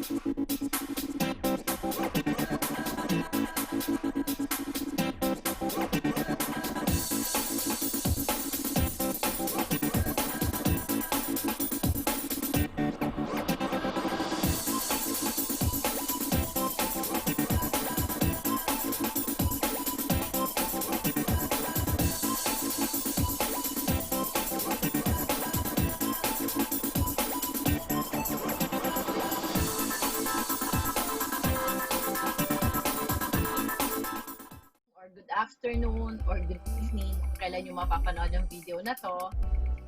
Good afternoon or good evening kung kailan nyo mapapanood yung video na to.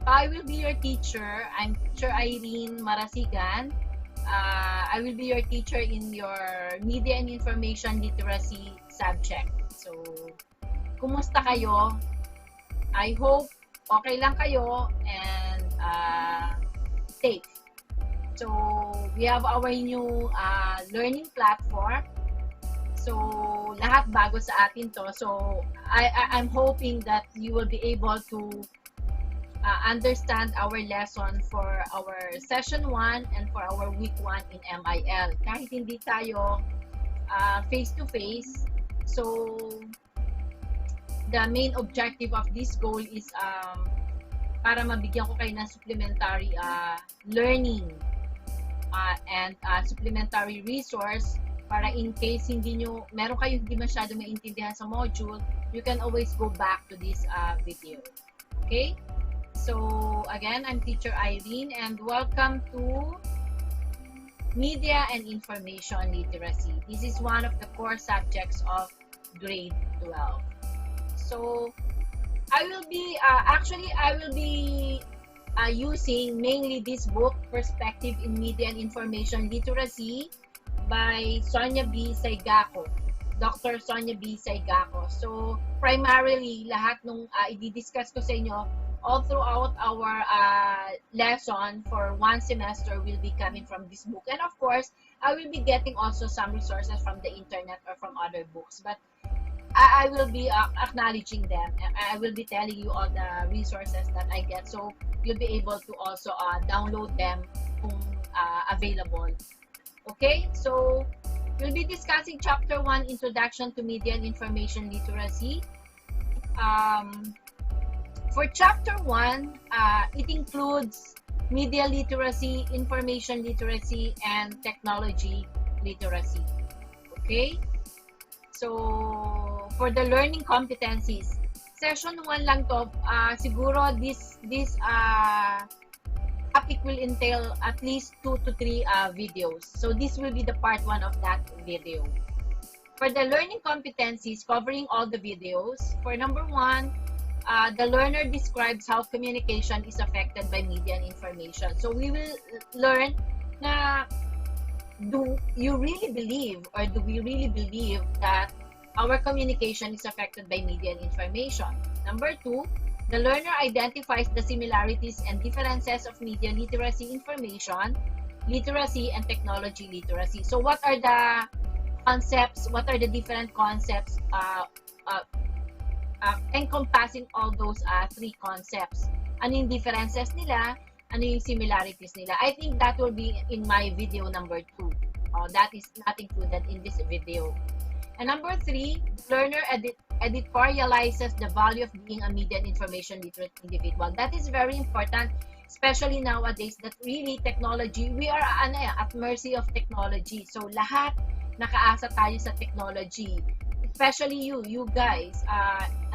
I will be your teacher. I'm Teacher Irene Marasigan. I will be your teacher in your Media and Information Literacy subject. So, kumusta kayo? I hope okay lang kayo and safe. So, we have our new learning platform. So, lahat bago sa atin to. So, I'm hoping that you will be able to understand our lesson for our session 1 and for our week 1 in MIL. Kahit hindi tayo face-to-face, so the main objective of this goal is para mabigyan ko kayo ng supplementary learning and supplementary resource para in case meron kayo hindi masyado maintindihan sa module, you can always go back to this video. Okay? So, again, I'm Teacher Irene and welcome to Media and Information Literacy. This is one of the core subjects of grade 12. So, I will be using mainly this book, Perspective in Media and Information Literacy, by Sonia B. Saigako, Dr. Sonia B. Saigako. So, primarily, lahat nung i-discuss ko sa inyo all throughout our lesson for one semester will be coming from this book. And of course, I will be getting also some resources from the internet or from other books. But I will be acknowledging them. I will be telling you all the resources that I get. So, you'll be able to also download them kung available. Okay, so we'll be discussing Chapter 1, Introduction to Media and Information Literacy. For Chapter 1, it includes media literacy, information literacy, and technology literacy. Okay? So, for the learning competencies, Session 1 lang to, siguro this topic will entail at least 2 to 3 videos. So this will be the part 1 of that video. For the learning competencies, covering all the videos, for number 1, the learner describes how communication is affected by media and information. So we will learn na do you really believe or do we really believe that our communication is affected by media and information? Number 2, the learner identifies the similarities and differences of media literacy information, literacy, and technology literacy. So what are the concepts, what are the different concepts encompassing all those 3 concepts? Ano yung differences nila? Ano yung similarities nila? I think that will be in my video number 2. That is not included in this video. And number 3, learner editorializes the value of being a media and information literate individual. That is very important, especially nowadays that really technology, we are at mercy of technology. So lahat nakaasa tayo sa technology. Especially you guys.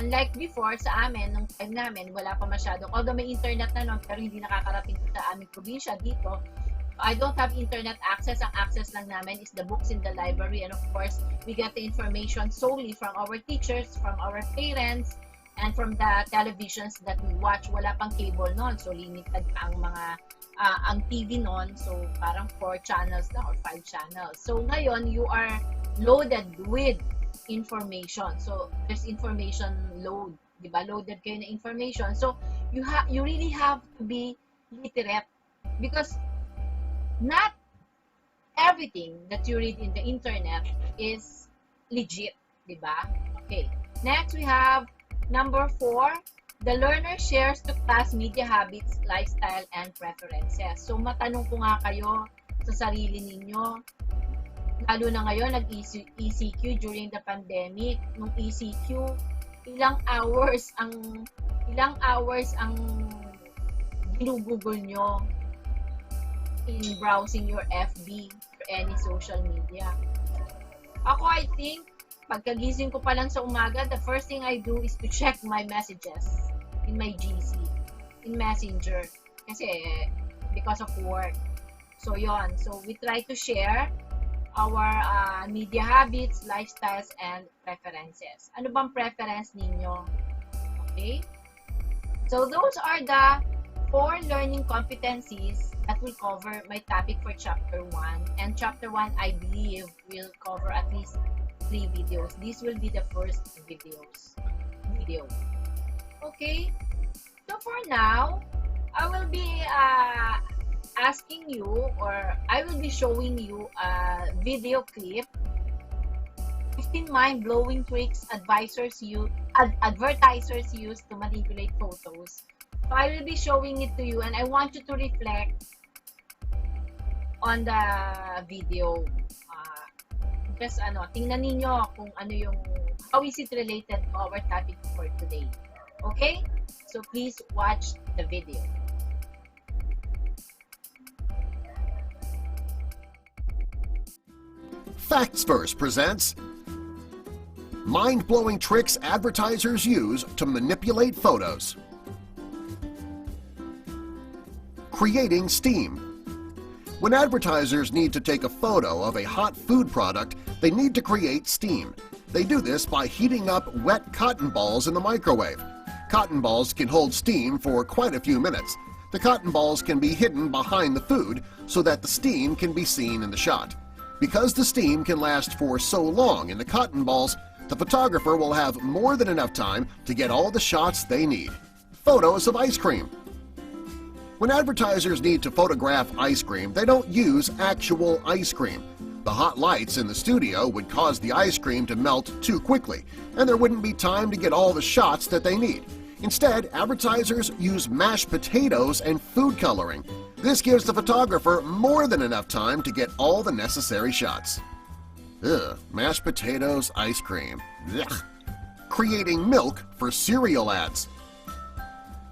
Unlike before sa amin, nung time namin, wala pa masyadong, although may internet na nun, pero hindi nakakarating sa aming probinsya dito. I don't have internet access. Ang access lang namin is the books in the library, and of course, we get the information solely from our teachers, from our parents, and from the televisions that we watch. Wala pang cable noon, so limited ang ang TV noon. So parang 4 channels lang or 5 channels. So ngayon, you are loaded with information. So there's information load, di ba? Loaded kayo na information. So you really have to be literate because not everything that you read in the internet is legit, di ba? Okay. Next, we have number 4. The learner shares to class media habits, lifestyle, and preferences. So, matanong ko nga kayo, sa sarili ninyo. Lalo na ngayon, nag-ECQ during the pandemic. Nung ECQ, ilang hours ang ginugugol nyo in browsing your FB or any social media. Ako, I think, pagkagising ko pa lang sa umaga, the first thing I do is to check my messages in my GC, in Messenger. Kasi, because of work. So, yon. So, we try to share our media habits, lifestyles, and preferences. Ano bang preference ninyo? Okay? So, those are the 4 learning competencies that will cover my topic for Chapter 1. And Chapter 1, I believe, will cover at least 3 videos. This will be the first video. Okay? So, for now, I will be asking you, or I will be showing you a video clip, 15 mind-blowing tricks advertisers use to manipulate photos. So I will be showing it to you, and I want you to reflect on the video. Just tingnan ninyo kung ano yung, how is it related to our topic for today. Okay? So please watch the video. Facts First presents Mind-Blowing Tricks Advertisers Use to Manipulate Photos. Creating steam. When advertisers need to take a photo of a hot food product, they need to create steam. They do this by heating up wet cotton balls in the microwave. Cotton balls can hold steam for quite a few minutes. The cotton balls can be hidden behind the food so that the steam can be seen in the shot. Because the steam can last for so long in the cotton balls, the photographer will have more than enough time to get all the shots they need. Photos of ice cream. When advertisers need to photograph ice cream, they don't use actual ice cream. The hot lights in the studio would cause the ice cream to melt too quickly, and there wouldn't be time to get all the shots that they need. Instead, advertisers use mashed potatoes and food coloring. This gives the photographer more than enough time to get all the necessary shots. Ugh, mashed potatoes, ice cream. Ugh. Creating milk for cereal ads.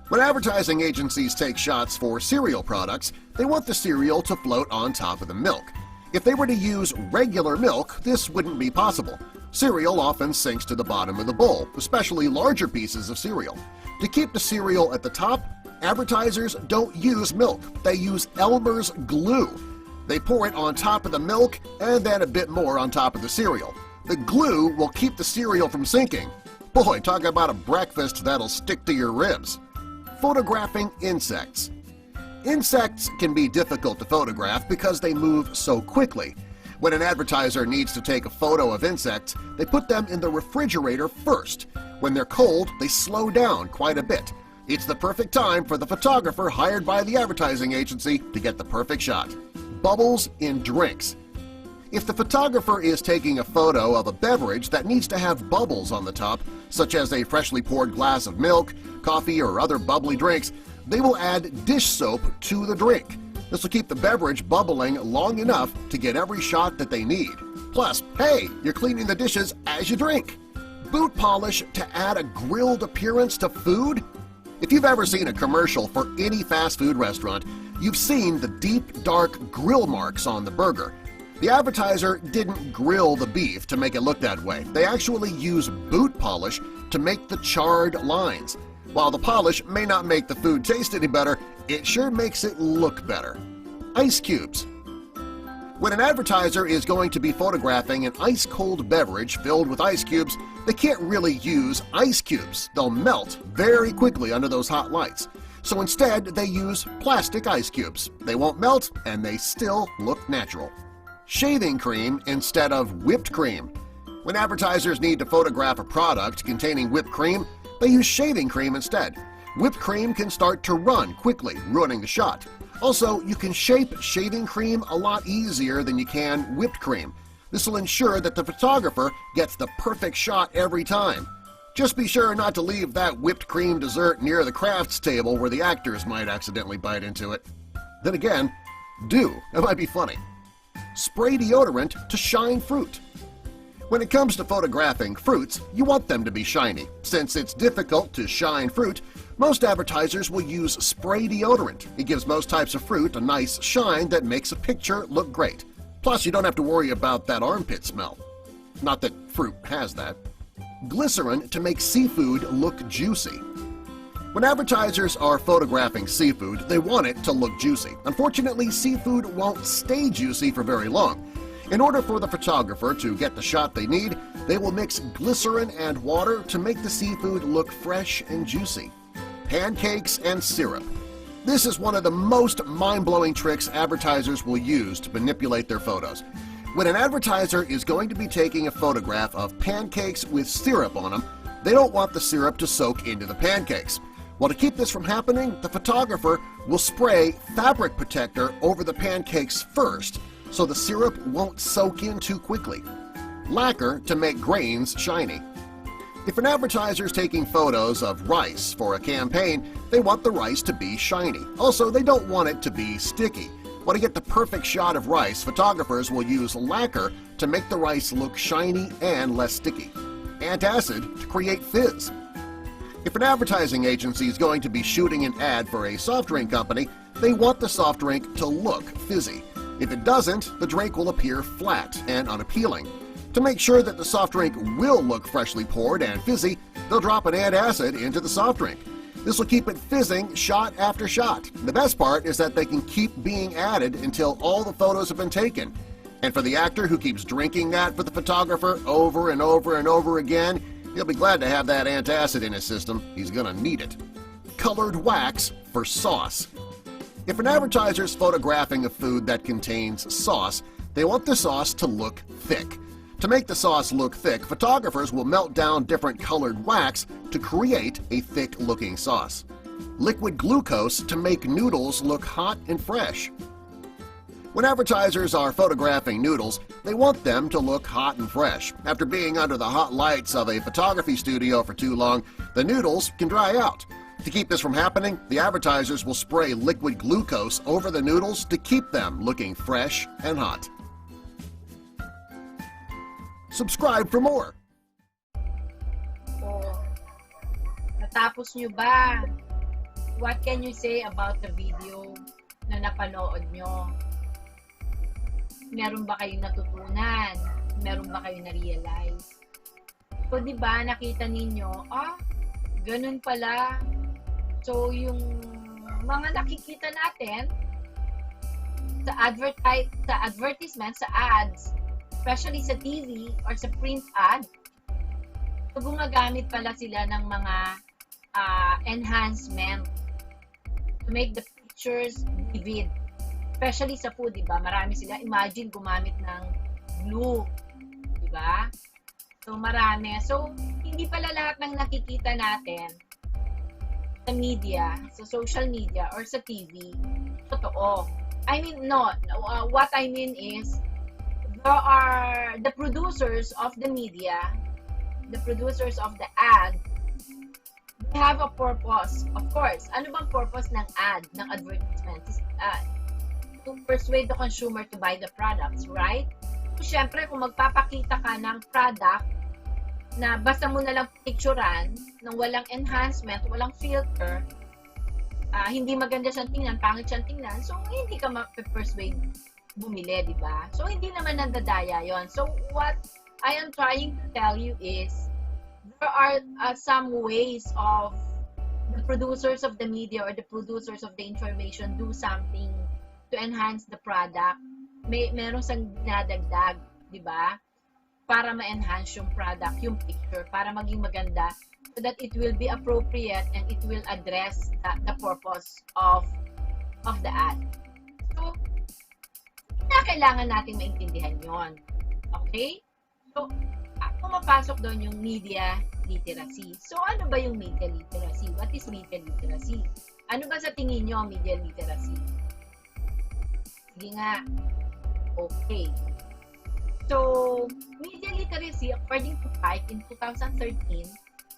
When advertising agencies take shots for cereal products, they want the cereal to float on top of the milk. If they were to use regular milk, this wouldn't be possible. Cereal often sinks to the bottom of the bowl, especially larger pieces of cereal. To keep the cereal at the top, advertisers don't use milk. They use Elmer's glue. They pour it on top of the milk and then a bit more on top of the cereal. The glue will keep the cereal from sinking. Boy, talk about a breakfast that'll stick to your ribs. Photographing insects. Insects can be difficult to photograph because they move so quickly. When an advertiser needs to take a photo of insects, they put them in the refrigerator first. When they're cold, they slow down quite a bit. It's the perfect time for the photographer hired by the advertising agency to get the perfect shot. Bubbles in drinks. If the photographer is taking a photo of a beverage that needs to have bubbles on the top, such as a freshly poured glass of milk, coffee, or other bubbly drinks, they will add dish soap to the drink. This will keep the beverage bubbling long enough to get every shot that they need. Plus, hey, you're cleaning the dishes as you drink. Boot polish to add a grilled appearance to food? If you've ever seen a commercial for any fast food restaurant, you've seen the deep, dark grill marks on the burger. The advertiser didn't grill the beef to make it look that way. They actually use boot polish to make the charred lines. While the polish may not make the food taste any better, it sure makes it look better. Ice cubes. When an advertiser is going to be photographing an ice-cold beverage filled with ice cubes, they can't really use ice cubes. They'll melt very quickly under those hot lights. So instead, they use plastic ice cubes. They won't melt, and they still look natural. Shaving cream instead of whipped cream. When advertisers need to photograph a product containing whipped cream, they use shaving cream instead. Whipped cream can start to run quickly, ruining the shot. Also, you can shape shaving cream a lot easier than you can whipped cream. This will ensure that the photographer gets the perfect shot every time. Just be sure not to leave that whipped cream dessert near the crafts table where the actors might accidentally bite into it. Then again, Do, it might be funny. Spray deodorant to shine fruit. When it comes to photographing fruits, you want them to be shiny. Since it's difficult to shine fruit, most advertisers will use spray deodorant. It gives most types of fruit a nice shine that makes a picture look great. Plus, you don't have to worry about that armpit smell. Not that fruit has that. Glycerin to make seafood look juicy. When advertisers are photographing seafood, they want it to look juicy. Unfortunately, seafood won't stay juicy for very long. In order for the photographer to get the shot they need, they will mix glycerin and water to make the seafood look fresh and juicy. Pancakes and syrup. This is one of the most mind-blowing tricks advertisers will use to manipulate their photos. When an advertiser is going to be taking a photograph of pancakes with syrup on them, they don't want the syrup to soak into the pancakes. Well, to keep this from happening, the photographer will spray fabric protector over the pancakes first so the syrup won't soak in too quickly. Lacquer to make grains shiny. If an advertiser is taking photos of rice for a campaign, they want the rice to be shiny. Also, they don't want it to be sticky. Well, to get the perfect shot of rice, photographers will use lacquer to make the rice look shiny and less sticky. Antacid to create fizz. If an advertising agency is going to be shooting an ad for a soft drink company, they want the soft drink to look fizzy. If it doesn't, the drink will appear flat and unappealing. To make sure that the soft drink will look freshly poured and fizzy, they'll drop an antacid into the soft drink. This will keep it fizzing shot after shot. The best part is that they can keep being added until all the photos have been taken. And for the actor who keeps drinking that for the photographer over and over and over again, he'll be glad to have that antacid in his system. He's gonna need it. Colored wax for sauce. If an advertiser is photographing a food that contains sauce, they want the sauce to look thick. To make the sauce look thick, photographers will melt down different colored wax to create a thick-looking sauce. Liquid glucose to make noodles look hot and fresh. When advertisers are photographing noodles, they want them to look hot and fresh. After being under the hot lights of a photography studio for too long, the noodles can dry out. To keep this from happening, the advertisers will spray liquid glucose over the noodles to keep them looking fresh and hot. Subscribe for more! Oh, natapos nyo ba? What can you say about the video na napanood nyo? Meron ba kayong natutunan? Meron ba kayong na-realize? So, di ba, nakita ninyo, ganun pala. So, yung mga nakikita natin sa advertisement, sa ads, especially sa TV or sa print ad, so gumagamit pala sila ng mga enhancement to make the pictures vivid. Especially sa food, di ba? Marami sila. Imagine gumamit ng glue, di ba? So, marami. So, hindi pala lahat ng nakikita natin sa media, sa social media, or sa TV, totoo. I mean, no. What I mean is, there are the producers of the media, the producers of the ad, they have a purpose. Of course, ano bang purpose ng ad, ng advertisement? To persuade the consumer to buy the products, right? So, syempre, kung magpapakita ka ng product na basta mo na lang picturean, ng walang enhancement, walang filter, hindi maganda siyang tingnan, pangit siyang tingnan, so hindi ka ma-persuade bumili, di ba? So, hindi naman nandadaya yon. So, what I am trying to tell you is, there are some ways of the producers of the media or the producers of the information do something to enhance the product. Meron sang dinadagdag, di ba? Para ma-enhance yung product, yung picture, para maging maganda, so that it will be appropriate and it will address the purpose of the ad. So, kailangan natin maintindihan yon. Okay? So, pumapasok doon yung media literacy. So, ano ba yung media literacy? What is media literacy? Ano ba sa tingin nyo ang media literacy? Sige nga. Okay. So, media literacy, according to Pike in 2013,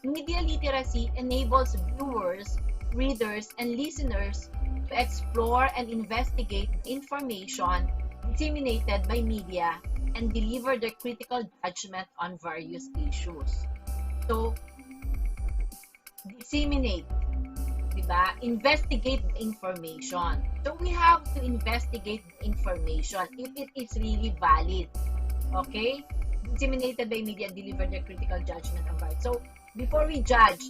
media literacy enables viewers, readers, and listeners to to explore and investigate information disseminated by media and deliver their critical judgment on various issues. So, disseminate, diba? Investigate the information. So, we have to investigate the information if it is really valid. Okay? Disseminated by media and deliver their critical judgment on various. So, before we judge,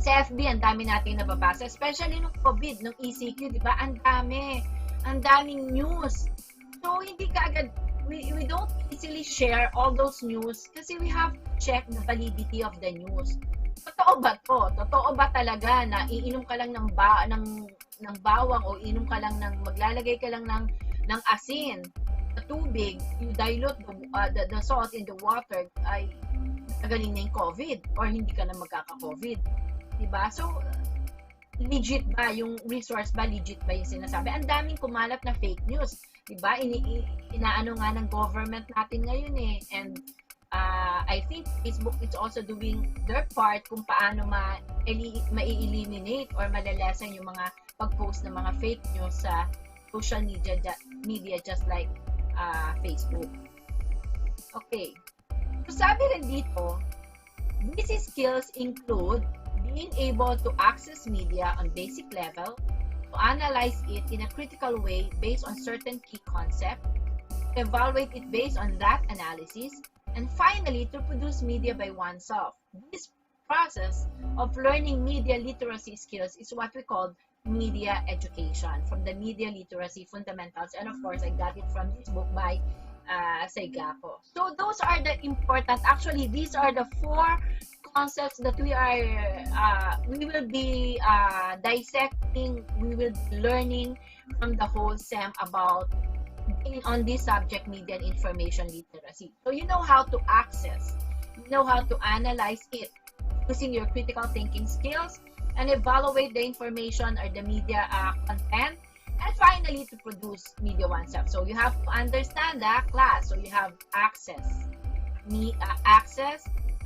sa FB, ang dami nating nababasa. Especially nung COVID, nung ECQ, di ba? Ang daming news. So, hindi ka agad, we don't easily share all those news kasi we have to check the validity of the news. Totoo ba to? Totoo ba talaga na iinom ka lang ng bawang o iinom ka lang maglalagay ka lang ng asin sa tubig, you dilute the salt in the water, ay magaling na yung COVID or hindi ka na magkaka-COVID. Diba? So, legit ba yung resource ba? Legit ba yung sinasabi? Ang daming kumalat na fake news. Diba? Inaano nga ng government natin ngayon eh. And I think Facebook is also doing their part kung paano ma-eliminate or malalasan yung mga pag-post ng mga fake news sa social media just like Facebook. Okay. So, sabi rin dito, these skills include being able to access media on basic level, to analyze it in a critical way based on certain key concepts, to evaluate it based on that analysis, and finally, to produce media by oneself. This process of learning media literacy skills is what we call media education, from the Media Literacy Fundamentals. And of course, I got it from this book by Saigapo. So those are the important, actually, these are the 4 concepts that we will be dissecting, we will be learning from the whole SEM about on this subject, media and information literacy. So you know how to access, you know how to analyze it using your critical thinking skills and evaluate the information or the media content, and finally to produce media oneself. So you have to understand that class. So you have access,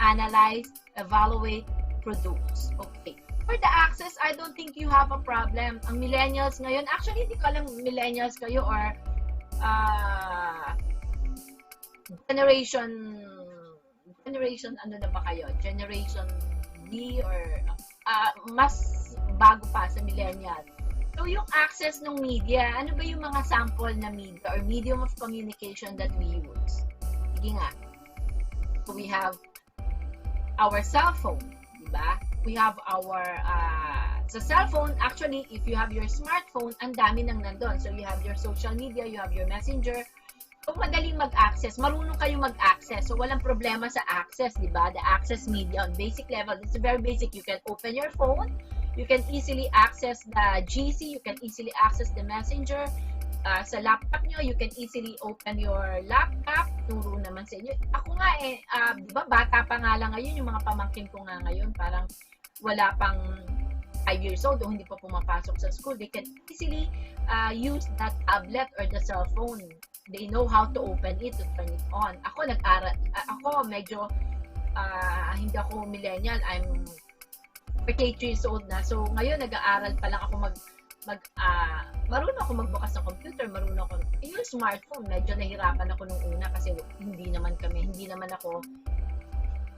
analyze, evaluate, produce. Okay. For the access, I don't think you have a problem. Ang millennials ngayon, actually hindi ko alam millennials kayo or generation ano na ba kayo? Generation D or mas bago pa sa millennial. So yung access ng media, ano ba yung mga sample na media or medium of communication that we use? Sige nga. So we have our cell phone, diba? We have our sa cellphone, actually, if you have your smartphone, ang dami nang nandun. So you have your social media, you have your messenger. So madaling mag-access, marunong kayo mag-access. So walang problema sa access, di ba? The access media on basic level, it's very basic. You can open your phone, you can easily access the GC, you can easily access the messenger. Sa laptop nyo, you can easily open your laptop. Turo naman sa inyo. Ako nga di ba, bata pa nga lang ngayon, yung mga pamangkin ko nga ngayon, parang wala pang 5 years old o hindi pa pumapasok sa school, they can easily use that tablet or the cell phone. They know how to open it, to turn it on. Ako ako medyo hindi ako millennial, I'm 48 years old na. So ngayon nag-aaral pa lang ako marunong ako magbukas ng computer, marunong ako yung smartphone. Medyo nahirapan ako nung una kasi hindi naman ako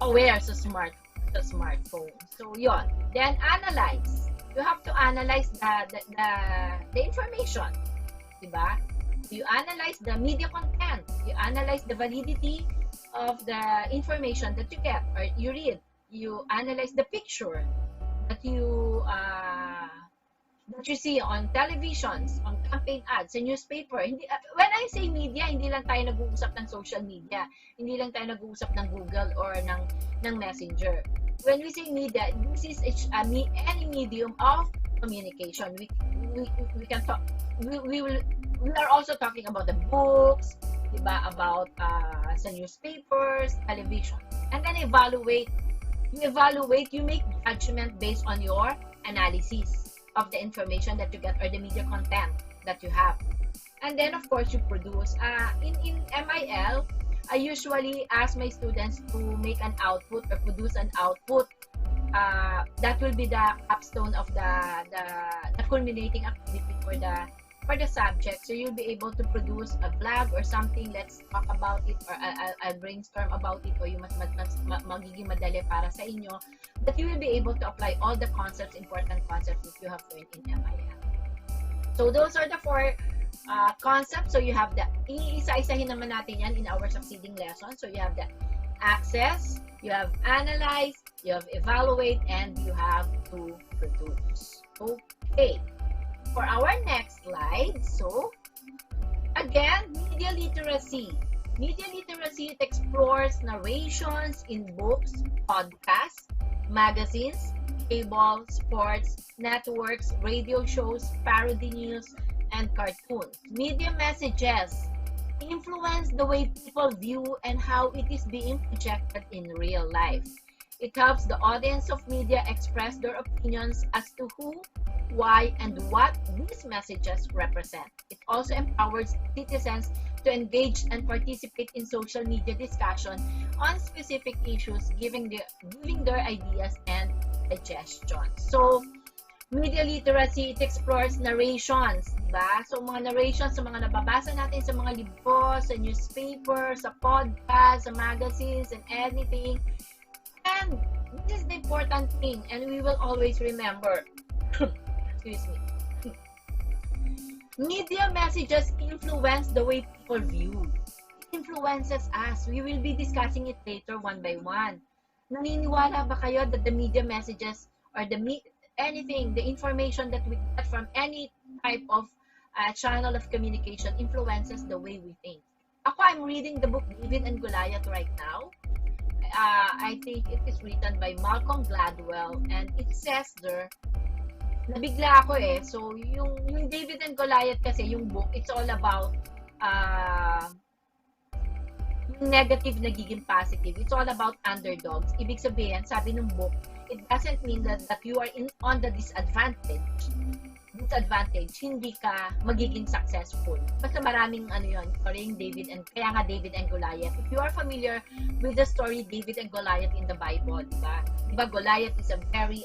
aware sa smartphone. So yon. Then analyze. You have to analyze the information, diba? You analyze the media content. You analyze the validity of the information that you get or you read. You analyze the picture that you see on televisions, on campaign ads, sa newspaper. When I say media, hindi lang tayo nag-uusap ng social media. Hindi lang tayo nag-uusap ng Google or ng Messenger. When we say media, this is any medium of communication. We can talk. We are also talking about the books, diba? About sa newspapers, television, and then evaluate. You make judgment based on your analysis of the information that you get or the media content that you have, and then of course you produce. In MIL, I usually ask my students to make an output or produce an output that will be the capstone of the culminating activity for the subject. So you'll be able to produce a vlog or something. Let's talk about it, or I'll brainstorm about it, o yung magiging madali para sa inyo. But you will be able to apply all the concepts, important concepts that you have learned in MIL. So those are the 4 concepts. So you have the, iisa-isahin naman natin yan in our succeeding lesson. So you have the access, you have analyze, you have evaluate, and you have to produce. Okay. For our next slide, so again, media literacy. Media literacy, it explores narrations in books, podcasts, magazines, cable, sports, networks, radio shows, parody news, and cartoons. Media messages influence the way people view and how it is being projected in real life. It helps the audience of media express their opinions as to who, why, and what these messages represent. It also empowers citizens to engage and participate in social media discussion on specific issues, giving their ideas and suggestions. So, media literacy, it explores narrations, diba? So, mga narrations, sa mga nababasa natin sa mga libro, sa newspaper, sa podcast, sa magazines, and anything. And this is the important thing, and we will always remember. Excuse me. Media messages influence the way people view. It influences us. We will be discussing it later one by one. Naniniwala ba kayo that the media messages or anything, the information that we get from any type of channel of communication influences the way we think? Ako, I'm reading the book David and Goliath right now. I think it is written by Malcolm Gladwell, and it says there, nabigla ako eh. So, yung David and Goliath kasi, yung book, it's all about yung negative nagiging positive. It's all about underdogs. Ibig sabihin, sabi ng book, it doesn't mean that you are on the disadvantage, hindi ka magiging successful. Basta maraming story kaya nga David and Goliath. If you are familiar with the story David and Goliath in the Bible, diba? Goliath is a very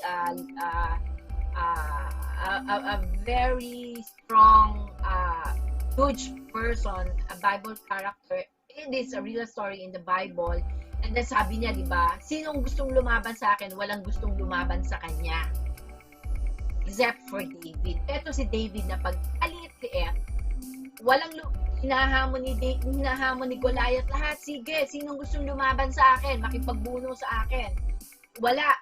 a very strong, huge person, a Bible character. It is a real story in the Bible. And then sabi niya, diba, sinong gustong lumaban sa akin, walang gustong lumaban sa kanya. Except for David. Ito si David na pag aliit-liit, walang hinahamon ni Goliath lahat. Sige, sinong gustong lumaban sa akin, makipagbuno sa akin. Wala.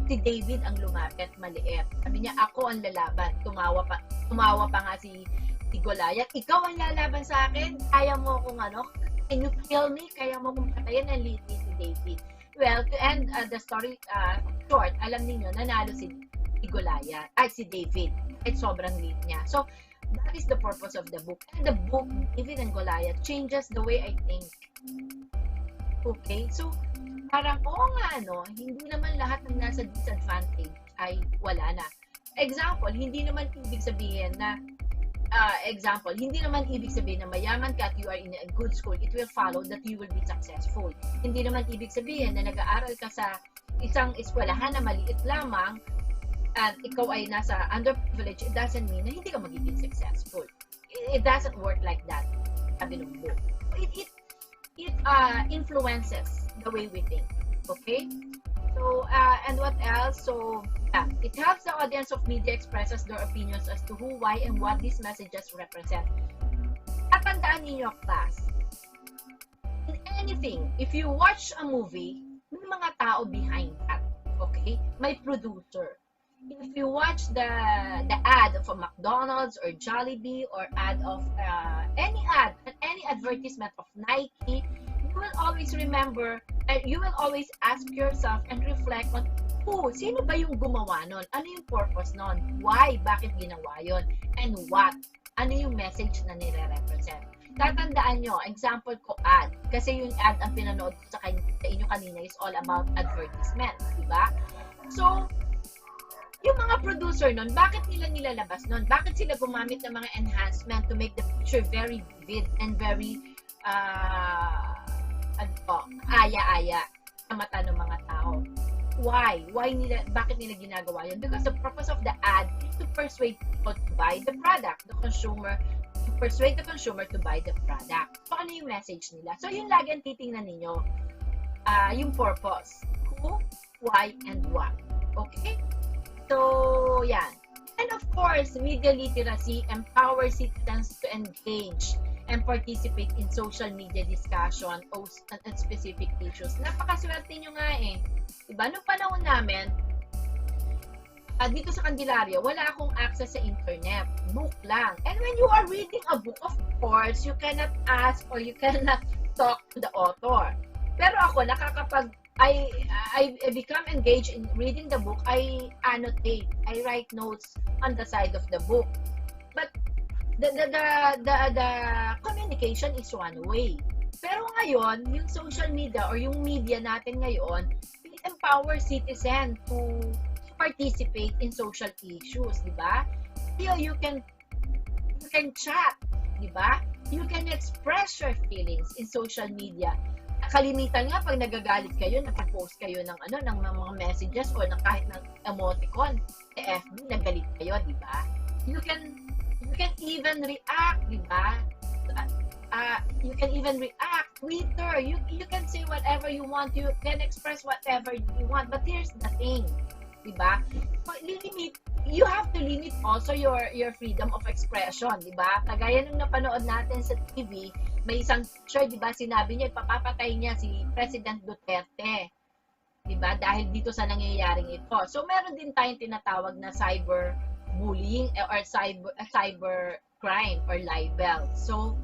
Si David ang lumapit, maliit. Sabi niya, ako ang lalaban. Tumawa pa nga si Goliath. Ikaw ang lalaban sa akin? Kaya mo akong can you kill me? Kaya mo kung patayin ang liit si David. Well, to end the story short, alam niyo nanalo si Goliath. Si David. At sobrang liit niya. So, that is the purpose of the book. And the book, David and Goliath, changes the way I think. Okay? So, parang, hindi naman lahat ng nasa disadvantage ay wala na. Example, hindi naman ibig sabihin na mayaman ka at you are in a good school, it will follow that you will be successful. Hindi naman ibig sabihin na nag-aaral ka sa isang eskwelahan na maliit lamang at ikaw ay nasa underprivileged, it doesn't mean na hindi ka magiging successful. It doesn't work like that. Sabi ng book. It influences the way we think. Okay? So, and what else? So, it helps the audience of media expresses their opinions as to who, why, and what these messages represent. At tandaan niyo, class, in anything, if you watch a movie, may mga tao behind that. Okay? May producer. If you watch the ad of a McDonald's or Jollibee or any advertisement of Nike, you will always remember and you will always ask yourself and reflect on sino ba yung gumawa nun? Ano yung purpose nun? Why? Bakit ginawa yun? And what? Ano yung message na nire-represent? Tatandaan nyo, example ko ad. Kasi yung ad ang pinanood ko sa inyo kanina is all about advertisement. Diba? So, yung mga producer nun, bakit nila nilalabas nun? Bakit sila gumamit ng mga enhancement to make the picture very vivid and very aya-aya sa mata ng mga tao? Why? Bakit nila ginagawa yun? Because the purpose of the ad is to persuade people to buy the product, to persuade the consumer to buy the product. So, ano yung message nila? So, yun lagi ang titingnan ninyo. Yung purpose. Who, why, and what. Okay? So, yan. And of course, media literacy empowers citizens to engage and participate in social media discussion on specific issues. Napakaswerte nyo nga eh. Diba? Noong panahon namin, dito sa Candelaria, wala akong access sa internet. Book lang. And when you are reading a book, of course, you cannot ask or you cannot talk to the author. Pero ako, I become engaged in reading the book. I annotate. I write notes on the side of the book. But the communication is one way. Pero ngayon, yung social media or yung media natin ngayon, it empowers citizens to participate in social issues, di ba? You can chat, di ba? You can express your feelings in social media. Kalimitan nga pag nagagalit kayo, nagpo-post kayo ng mga messages o ng kahit ng emoticon sa FB, nagalit kayo, di ba? You can even react, di ba? You can even react. Twitter, you can say whatever you want, you can express whatever you want, but here's the thing, di ba? You have to limit also your freedom of expression, di ba? Kagaya nung napanood natin sa TV, may isang picture, di ba, sinabi niya, papapatay niya si President Duterte, di ba, dahil dito sa nangyayaring ito. So, meron din tayong tinatawag na cyberbullying or cyber crime or libel. So,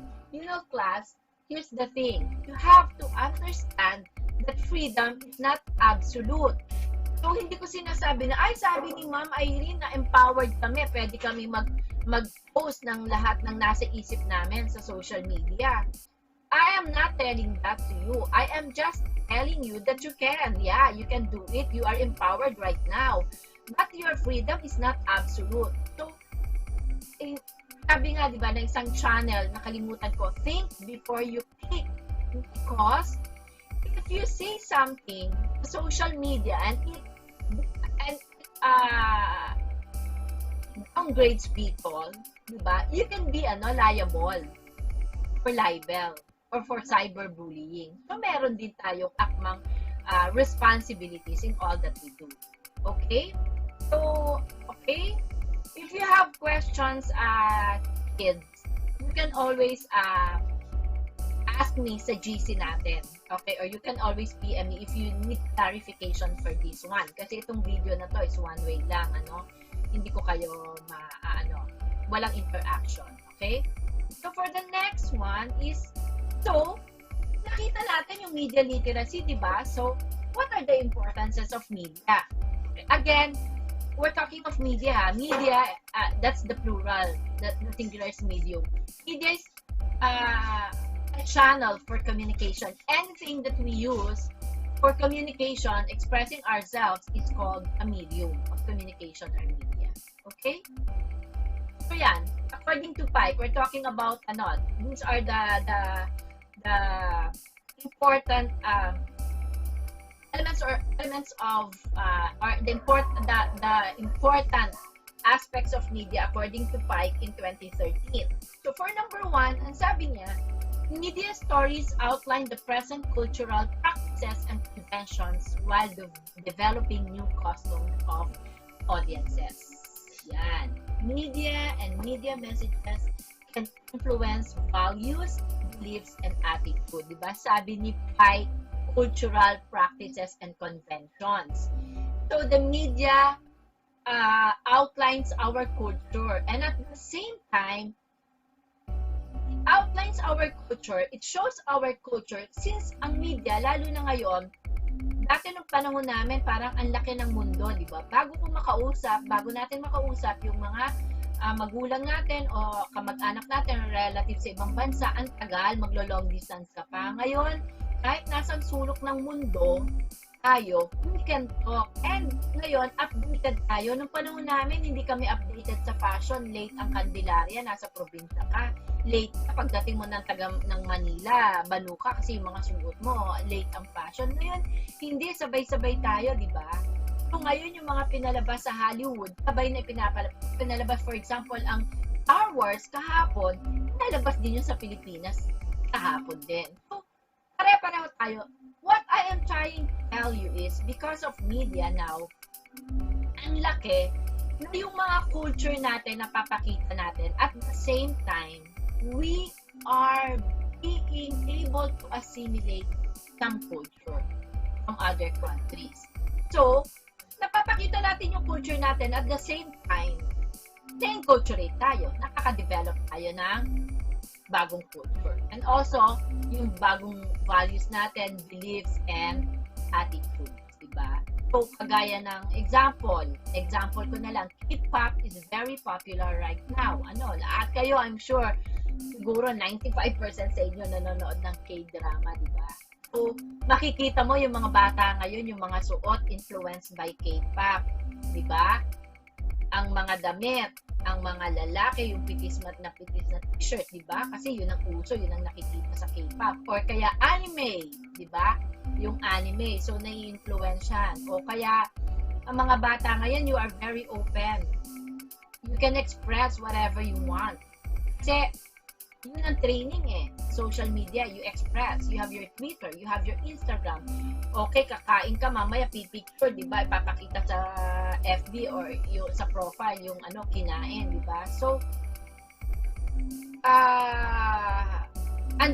class, here's the thing. You have to understand that freedom is not absolute. So, hindi ko sinasabi na, sabi ni Ma'am Irene na empowered kami, pwede kami mag-post ng lahat ng nasa isip namin sa social media. I am not telling that to you. I am just telling you that you can. Yeah, you can do it. You are empowered right now. But your freedom is not absolute. So, sabi nga, di ba, na isang channel, nakalimutan ko, think before you click. Because, if you say something sa social media and downgrades people, diba? You can be liable for libel or for cyberbullying. So, meron din tayong akmang responsibilities in all that we do. Okay? So, okay? If you have questions, kids, you can always ask me sa GC natin. Okay? Or you can always PM me if you need clarification for this one. Kasi itong video na to is one way lang, hindi ko kayo walang interaction. Okay? So, for the next one is, nakita natin yung media literacy, di ba? So, what are the importances of media? Okay. Again, we're talking of media. Media, that's the plural. The singular is medium. Media is a channel for communication. Anything that we use for communication, expressing ourselves, is called a medium of communication or media. Okay? So yan, according to Pike, we're talking about these are the important elements of the important aspects of media according to Pike in 2013. So for number 1, ang sabi niya, media stories outline the present cultural practices and conventions while developing new customs of audiences. Yan. Media and media messages can influence values, beliefs, and attitude. Diba? Sabi ni Pike, cultural practices and conventions. So the media outlines our culture, and at the same time, it outlines our culture, it shows our culture, since ang media, lalo na ngayon, dati nung panahon namin, parang ang laki ng mundo, di ba? Bago natin makausap yung mga magulang natin o kamag-anak natin o relative sa ibang bansa, ang tagal, maglo-long distance ka pa. Ngayon, kahit nasa sulok ng mundo tayo, we can talk. And ngayon, updated tayo. Nung panahon namin, hindi kami updated sa fashion. Late ang Candelaria, nasa probinsya ka. late ka pagdating mo ng Manila, banu ka kasi yung mga suot mo, late ang fashion. Ngayon, hindi, sabay-sabay tayo, di ba? So ngayon, yung mga pinalabas sa Hollywood, sabay na pinalabas, for example, ang Star Wars kahapon, pinalabas din yun sa Pilipinas kahapon din. So, pare-pareho tayo. What I am trying to tell you is, because of media now, ang laki na yung mga culture natin na papakita natin. At the same time, we are being able to assimilate some culture from other countries. So, napapakita natin yung culture natin at the same time, na-enculturate tayo. Nakaka-develop tayo ng bagong culture. And also, yung bagong values natin, beliefs, and attitudes. Diba? So, kagaya ng example ko na lang, K-pop is very popular right now. Lahat kayo, I'm sure, siguro 95% sa inyo nanonood ng K-drama, diba? So, makikita mo yung mga bata ngayon, yung mga suot influenced by K-pop, diba? Ang mga damit, ang mga lalaki, yung pitis na t-shirt, diba? Kasi yun ang uso, yun ang nakikita sa K-pop. Or kaya anime, diba? Yung anime, so nai-influence yan. O kaya, ang mga bata ngayon, you are very open. You can express whatever you want. Kasi, yun ang training social media, you express. You have your Twitter, you have your Instagram. Okay, kakain ka, mamaya pipicture, di ba? Ipapakita sa FB or yung, sa profile yung kinain, di ba? So, ang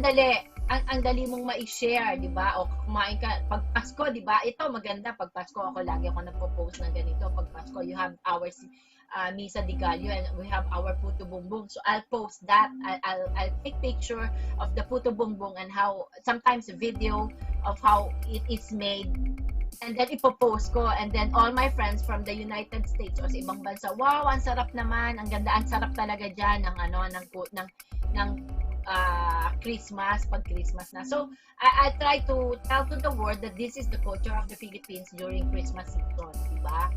dali mong ma-share, di ba? O kumain ka, pag Pasko, di ba? Ito, maganda, pag Pasko ako, lagi ako nagpo-post ng ganito. Pag Pasko, you have our Misa de Gallo and we have our puto bumbong. So I'll post that. I'll take picture of the puto bumbong and how, sometimes a video of how it is made. And then ipopost ko. And then all my friends from the United States o sa ibang bansa, wow, ang sarap naman. Ang ganda, ang sarap talaga dyan ng Christmas, pag Christmas na. So, I try to tell to the world that this is the culture of the Philippines during Christmas season, diba?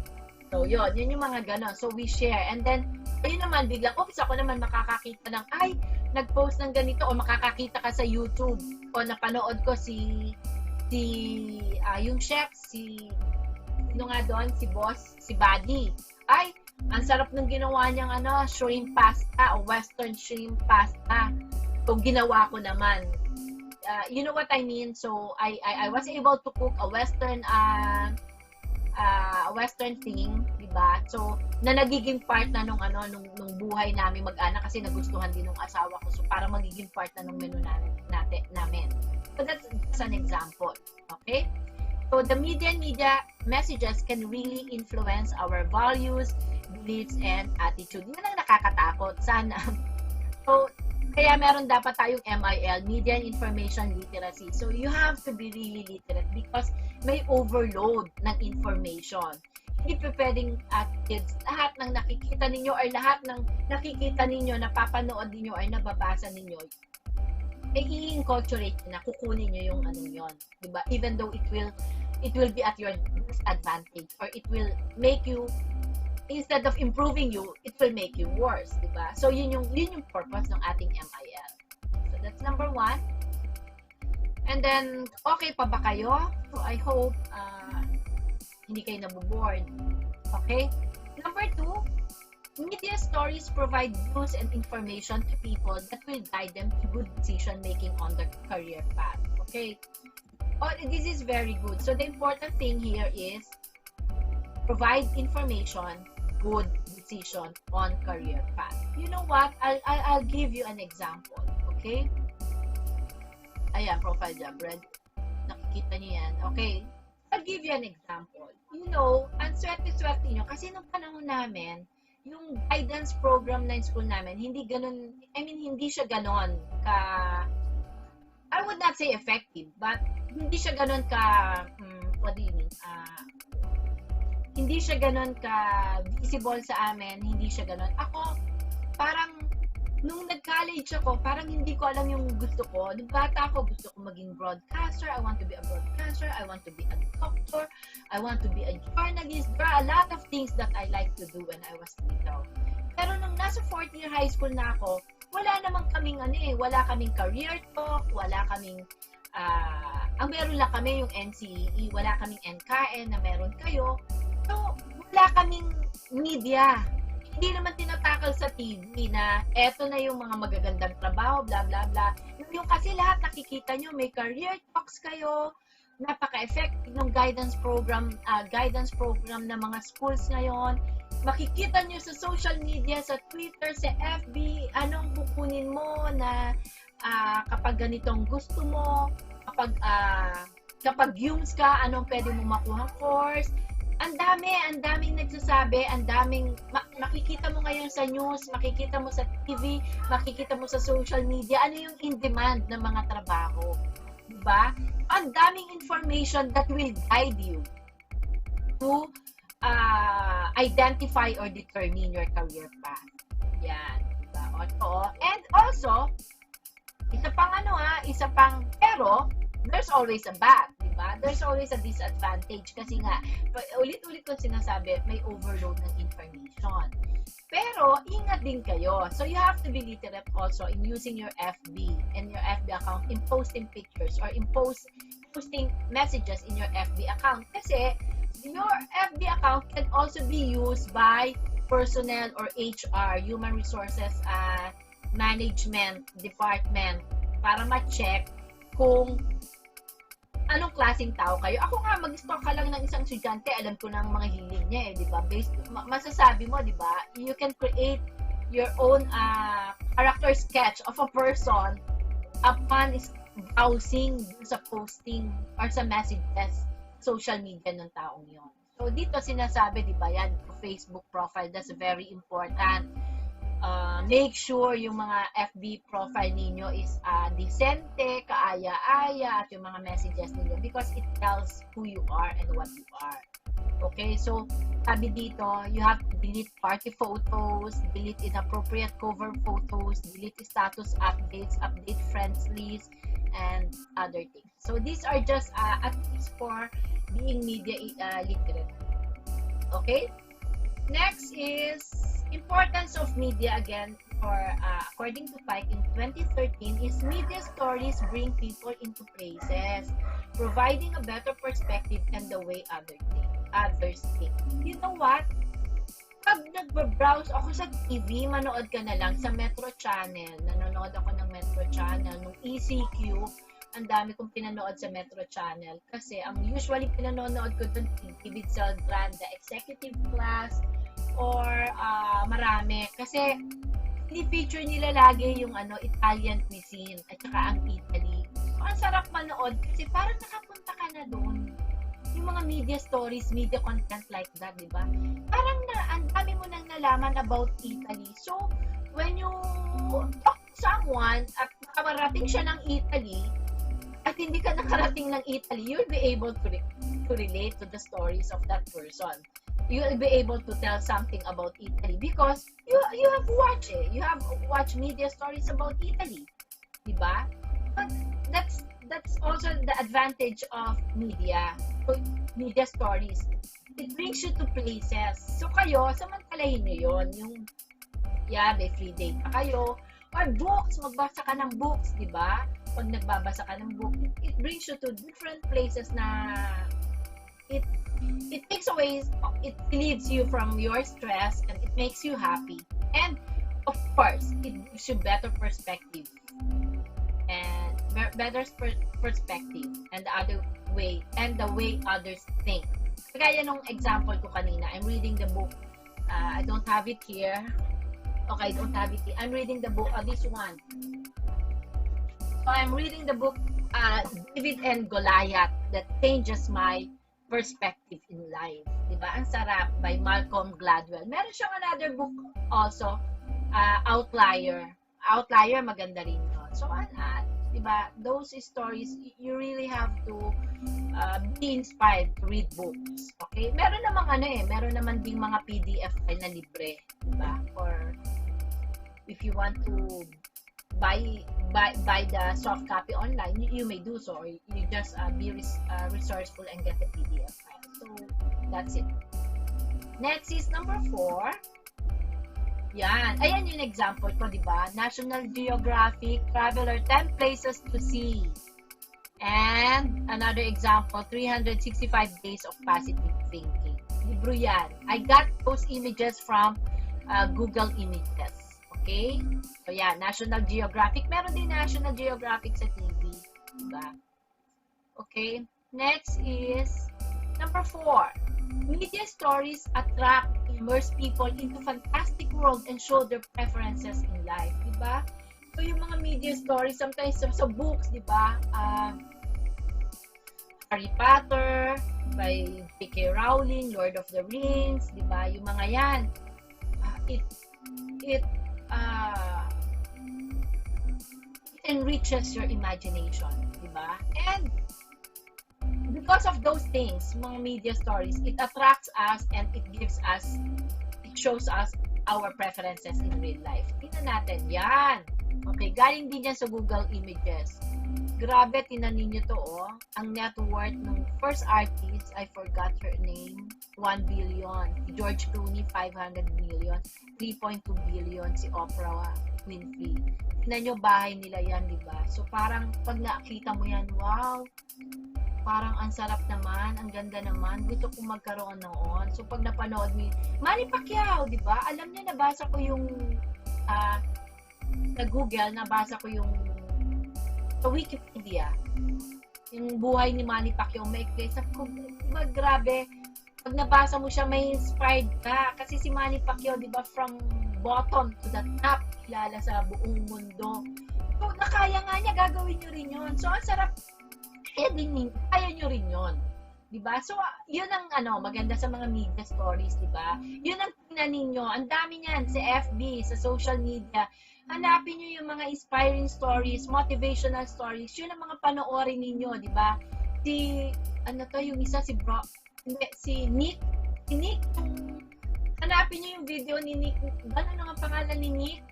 So, yun yung mga ganon. So, we share. And then, ayun naman, biglang, oops, ako naman makakakita ng, ay, nag-post ng ganito, o makakakita ka sa YouTube, o napanood ko yung chef, sino nga doon, si boss, si Buddy. Ay, ang sarap ng ginawa niyang, shrimp pasta, o western shrimp pasta. So, ginawa ko naman. You know what I mean? So, I was able to cook a western thing, di ba? So, na nagiging part na nung buhay namin mag-anak kasi nagustuhan din ng asawa ko. So, para magiging part na nung menu namin. So, that's an example. Okay? So, the media messages can really influence our values, beliefs, and attitude. Yan ang nakakatakot. Sana. So, kaya meron dapat tayong MIL, Media and Information Literacy. So, you have to be really literate because may overload ng information. Hindi pa pwedeng kids, lahat ng nakikita ninyo or lahat ng nakikita ninyo, napapanood ninyo or nababasa ninyo, i-inculturate na, kukunin nyo yung yon, diba? Even though it will be at your disadvantage or it will make you, instead of improving you, it will make you worse, diba? So, yun yung purpose ng ating MIL. So, that's number 1. And then, okay pa ba kayo? So, I hope hindi kayo naboboard. Okay? Number 2, media stories provide news and information to people that will guide them to good decision-making on their career path. Okay? Oh, this is very good. So, the important thing here is provide information, good decision on career path. You know what? I'll give you an example. Okay? Ayan, profile job, Red. Nakikita niyo yan. Okay? I'll give you an example. You know, ang swerte-swerte nyo. Kasi nung panahon namin, yung guidance program na yung school namin, hindi siya ganon ka, I would not say effective, but hindi siya ganon ka, what do you mean? Hindi siya ganon ka visible sa amin, hindi siya ganon. Ako, parang, nung nag-college ako, parang hindi ko alam yung gusto ko. Nung bata ako, gusto ko maging broadcaster. I want to be a broadcaster. I want to be a doctor. I want to be a journalist. There are a lot of things that I like to do when I was little. Pero nung nasa 4th year high school na ako, wala namang kaming wala kaming career talk, wala kaming ang meron lang kami yung NCEE, wala kaming NKN na meron kayo. So, wala kaming media. Hindi naman tinatakal sa TV na eto na yung mga magagandang trabaho, bla bla bla. Yung kasi lahat nakikita nyo, may career talks kayo, napaka-effective ng guidance program ng mga schools ngayon. Makikita nyo sa social media, sa Twitter, sa FB, anong kukunin mo na kapag ganitong gusto mo, kapag UMS ka, anong pwede mo makuha course. Ang daming nagsasabi, makikita mo ngayon sa news, makikita mo sa TV, makikita mo sa social media, ano yung in-demand ng mga trabaho. Diba? Ang daming information that will guide you to identify or determine your career path. Yan. Diba? And also, pero, there's always a bad, diba? There's always a disadvantage kasi nga, ulit-ulit ko sinasabi, may overload ng information. Pero, ingat din kayo. So, you have to be literate also in using your FB and your FB account in posting pictures or in posting messages in your FB account. Kasi, your FB account can also be used by personnel or HR, human resources management department, para ma-check kung anong klaseng tao kayo. Ako nga, mag-stalk ka lang ng isang estudyante, alam ko ng mga hiling niya di ba? Masasabi mo, di ba? You can create your own character sketch of a person upon browsing sa posting or sa messages, social media ng taong yon. So, dito sinasabi, di ba, yan, Facebook profile, that's very important. Make sure yung mga FB profile ninyo is decente, kaaya-aya, at yung mga messages ninyo because it tells who you are and what you are. Okay, so sabi dito, you have to delete party photos, delete inappropriate cover photos, delete status updates, update friends list, and other things. So these are just tips for being media literate. Okay? Next is importance of media again for according to Pike in 2013 is media stories bring people into places, providing a better perspective and the way others think. You know what? Pag nagbabrowse ako sa TV, manood ka na lang sa Metro Channel. Nanonood ako ng Metro Channel, ng ECQ. Ang dami kong pinanood sa Metro Channel kasi ang usually pinanonood ko doon David Saldran, the executive class, or marami. Kasi feature nila lagi yung Italian cuisine at saka ang Italy. So, ang sarap manood kasi parang nakapunta ka na doon. Yung mga media stories, media content like that, di ba? Parang ang dami mo nang nalaman about Italy. So, when you talk to someone at nakarating siya ng Italy, at hindi ka nakarating ng Italy, you'll be able to relate to the stories of that person. You'll be able to tell something about Italy because you have watched it. You have watched media stories about Italy, diba? But that's also the advantage of media stories. It brings you to places. So kayo, samantalahin nyo yun. May free day pa kayo. Or books, magbasa ka ng books, diba? Pag nagbabasa ka ng book, it brings you to different places na it takes away, it relieves you from your stress and it makes you happy. And of course, it gives you better perspective and better perspective and the way others think. Kaya nung example ko kanina, I'm reading the book. I don't have it here. Okay, I don't have it here. I'm reading the book, this one. So I'm reading the book, David and Goliath, that changes my perspective in life. Diba? Ang sarap, by Malcolm Gladwell. Meron siyang another book also, Outlier. Outlier, maganda rin yun. So, diba? Those stories, you really have to be inspired to read books. Okay? Meron naman ding mga PDF file na libre. Diba? Or if you want to buy the soft copy online, you may do so, or you just be resourceful and get the PDF file. So that's it. Next is number 4. Yan. Ayan yung example ko, di ba? National Geographic Traveler 10 Places to See. And another example, 365 Days of Positive Thinking. Libro yan. I got those images from Google Images. Okay? So yan, National Geographic. Meron din National Geographic sa TV. Diba? Okay? Next is number 4. Media stories attract, immerse people into fantastic world and show their preferences in life, di ba? So yung mga media stories sometimes sa books, di ba? Harry Potter by J.K. Rowling, Lord of the Rings, di ba? Yung mga yan, it enriches your imagination, di ba? And because of those things, mga media stories, it attracts us and it shows us our preferences in real life. Tingnan natin, yan. Okay, galing din yan sa Google Images. Grabe, tinan ninyo to, oh. Ang net worth ng first artist, I forgot her name, 1 billion. Si George Clooney, 500 million. 3.2 billion si Oprah Winfrey. Tingnan nyo, bahay nila yan, di ba? So, parang pag nakita mo yan, wow, parang ang sarap naman, ang ganda naman, gusto kong magkaroon noon. So, pag napanood mo, Manny Pacquiao, di ba? Alam niya, nabasa ko yung, sa Google, nabasa ko yung, sa Wikipedia, yung buhay ni Manny Pacquiao, may sabi ko, diba, grabe, pag nabasa mo siya, may inspired ka. Kasi si Manny Pacquiao, di ba, from bottom to the top, kilala sa buong mundo. So, nakaya nga niya, gagawin niyo rin yun. So, ang sarap, kaya nyo rin yun. Diba? So, yun ang maganda sa mga media stories, diba? Yun ang tingnan ninyo. Ang dami niyan sa FB, sa social media. Hanapin nyo yung mga inspiring stories, motivational stories. Yun ang mga panoorin ninyo, diba? Yung isa, si Nick. Si Nick, hanapin nyo yung video ni Nick. Ano ang pangalan ni Nick?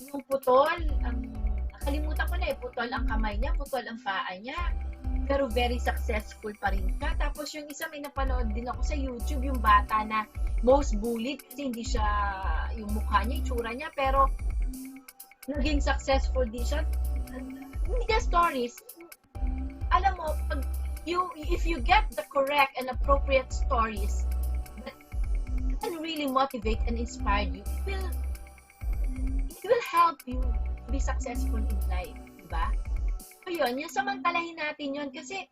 Yung putol, nakalimutan ko na putol ang kamay niya, putol ang paa niya, pero very successful pa rin siya. Tapos yung isa, may napanood din ako sa YouTube, yung bata na most bullied kasi hindi siya, yung mukha niya, itsura niya, pero naging successful din siya. Media stories, alam mo, if you get the correct and appropriate stories that can really motivate and inspire you, it will help you be successful in life, diba? So yun, yung samantalahin natin yun kasi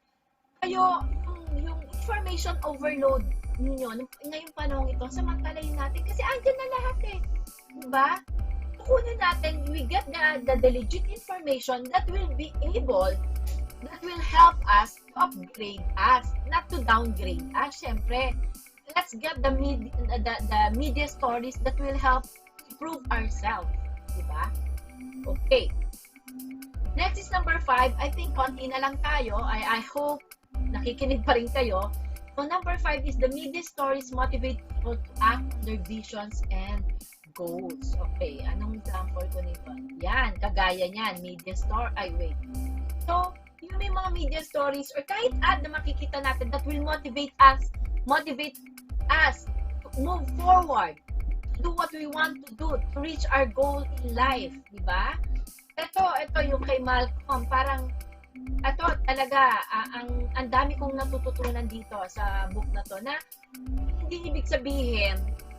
kayo, yung information overload ninyo, ngayong panahon ito, samantalahin natin kasi andyan na lahat diba? Kukunin natin, we get the legit information that will help us to upgrade us, not to downgrade us. Syempre, let's get the media stories that will help improve ourselves, diba? Okay. Next is number 5. I think konti na lang tayo. I hope nakikinig pa rin kayo. So number 5 is the media stories motivate people to act on their visions and goals. Okay, anong example ko nito? Yan, kagaya niyan, media story. So, yung may mga media stories or kahit ad na makikita natin that will motivate us to move forward, do what we want to do to reach our goal in life, di ba? Ito yung kay Malcolm, parang ito talaga ang dami kong natututunan dito sa book na to na hindi ibig sabihin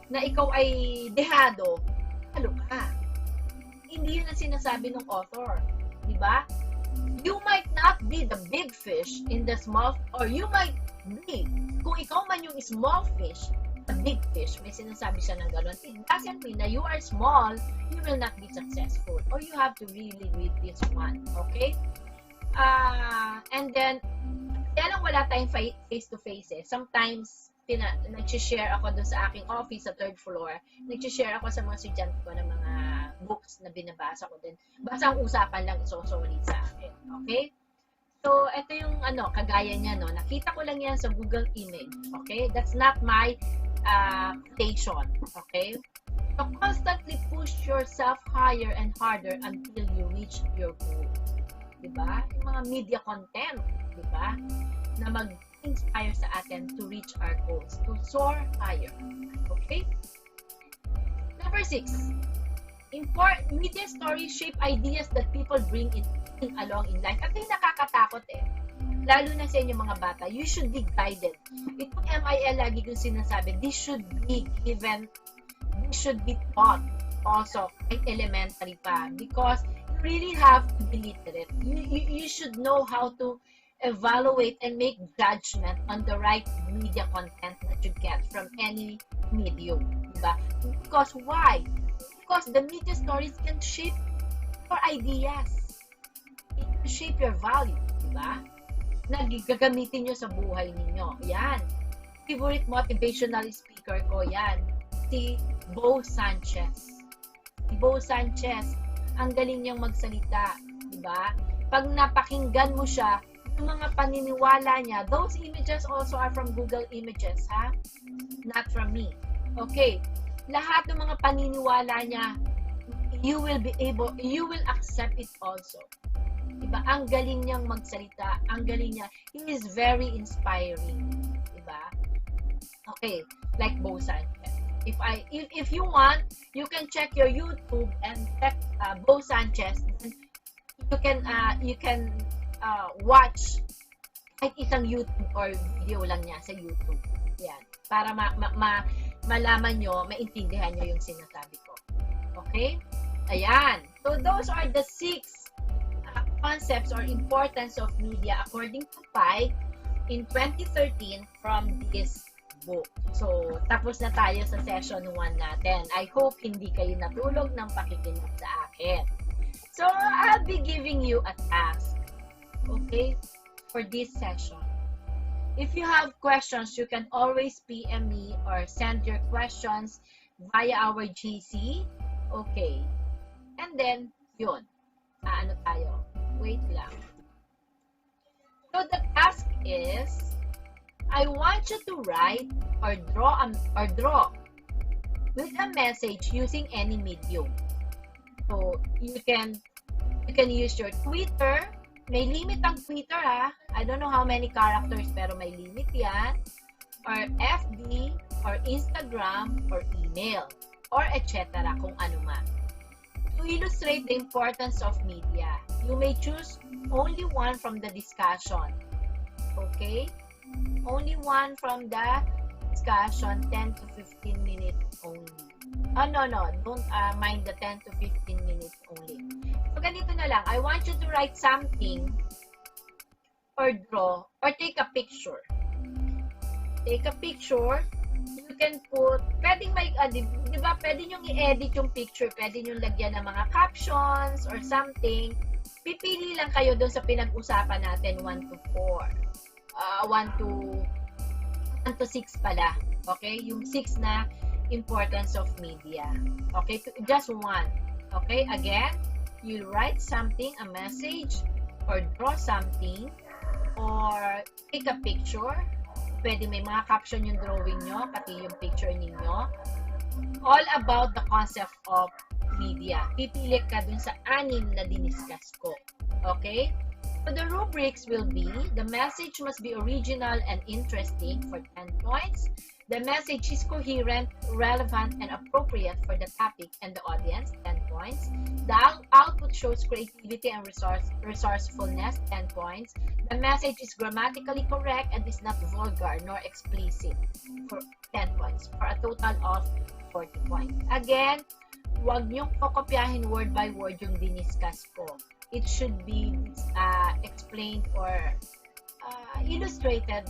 na ikaw ay dehado, halo ka. Hindi yun ang sinasabi ng author, di ba? You might not be the big fish in the small, or you might be, kung ikaw man yung small fish, a big fish, may sinasabi siya ng gano'n, it doesn't mean na you are small, you will not be successful. Or you have to really read this one, okay? And then, kaya lang wala tayong face-to-face Sometimes, nag-share ako doon sa aking office sa 3rd floor. Nag-share ako sa mga estudyante ko ng mga books na binabasa ko din. Basta ang usapan lang isosolid sa akin, okay? So, ito yung kagaya niya, no? Nakita ko lang yan sa Google image, okay? That's not my quotation, okay? So, constantly push yourself higher and harder until you reach your goal. Diba? Yung mga media content, diba? Na mag-inspire sa atin to reach our goals, to soar higher. Okay? Number 6, media stories shape ideas that people bring in along in life. At yung nakakatakot lalo na sa inyo mga bata, you should be guided. Itong MIL, lagi kong sinasabi, this should be taught also at elementary pa, because you really have to be literate. You should know how to evaluate and make judgment on the right media content that you get from any medium, diba? Because why? Because the media stories can shape your ideas. It can shape your value, diba? Na gagamitin nyo sa buhay ninyo. Yan. Favorite motivational speaker ko, yan. Si Bo Sanchez. Si Bo Sanchez, ang galing niyang magsalita, diba? Pag napakinggan mo siya, yung mga paniniwala niya, those images also are from Google Images, ha? Not from me. Okay. Lahat ng mga paniniwala niya, you will accept it also. Diba? Ang galing niyang magsalita, ang galing niya. He is very inspiring. Diba? Okay, like Bo Sanchez. If you want, you can check your YouTube and check Bo Sanchez. You can watch kahit isang YouTube or video lang niya sa YouTube. Yan. Para malaman nyo, maintindihan nyo yung sinasabi ko. Okay? Ayan. So, those are the 6 concepts or importance of media according to Pi in 2013 from this book. So, tapos na tayo sa session 1 natin. I hope hindi kayo natulog ng pakikinig sa akin. So, I'll be giving you a task. Okay? For this session. If you have questions, you can always PM me or send your questions via our GC. Okay. And then, yun. Ano tayo? Wait lang. So, the task is, I want you to write or draw with a message using any medium. So, you can use your Twitter. May limit ang Twitter, ha? I don't know how many characters, pero may limit yan. Or FB, or Instagram, or email, or etc. kung ano man. To illustrate the importance of media, you may choose only one from the discussion. Okay? Only one from the discussion, 10 to 15 minutes only. Oh, no. Don't mind the 10 to 15 minutes only. So, ganito na lang. I want you to write something or draw or take a picture. Take a picture. You can put, pwedeng may, di ba, pwede nyo i-edit yung picture. Pwede nyo lagyan ng mga captions or something. Pipili lang kayo doon sa pinag-usapan natin, 1 to 4. 1 to 6 pala. Okay? Yung 6 na importance of media. Okay? Just one. Okay? Again, you write something, a message, or draw something, or take a picture. Pwede may mga caption yung drawing nyo, pati yung picture ninyo. All about the concept of media. Pipili ka dun sa 6 na diniscuss ko. Okay? So the rubrics will be, the message must be original and interesting for 10 points. The message is coherent, relevant, and appropriate for the topic and the audience, 10 points. The output shows creativity and resourcefulness, 10 points. The message is grammatically correct and is not vulgar nor explicit, for 10 points, for a total of 40 points. Again, huwag niyong kokopyahin word by word yung diniscuss ko. It should be explained or illustrated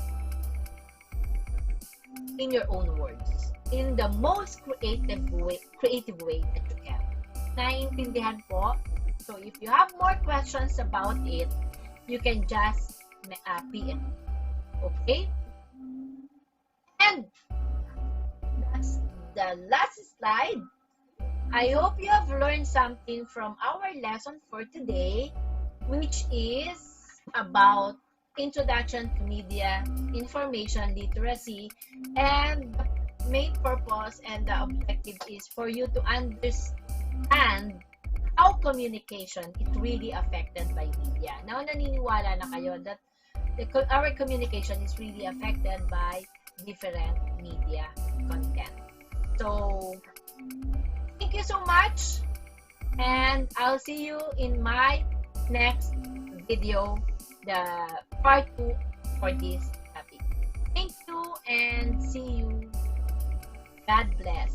in your own words, in the most creative way that you can. Naiintindihan po? So, if you have more questions about it, you can just PM. Okay? And that's the last slide. I hope you have learned something from our lesson for today, which is about introduction to media, information literacy, and the main purpose and the objective is for you to understand how communication is really affected by media. Now, naniniwala na kayo that our communication is really affected by different media content. So, you so much, and I'll see you in my next video, the part 2 for this topic. Thank you and see you. God bless.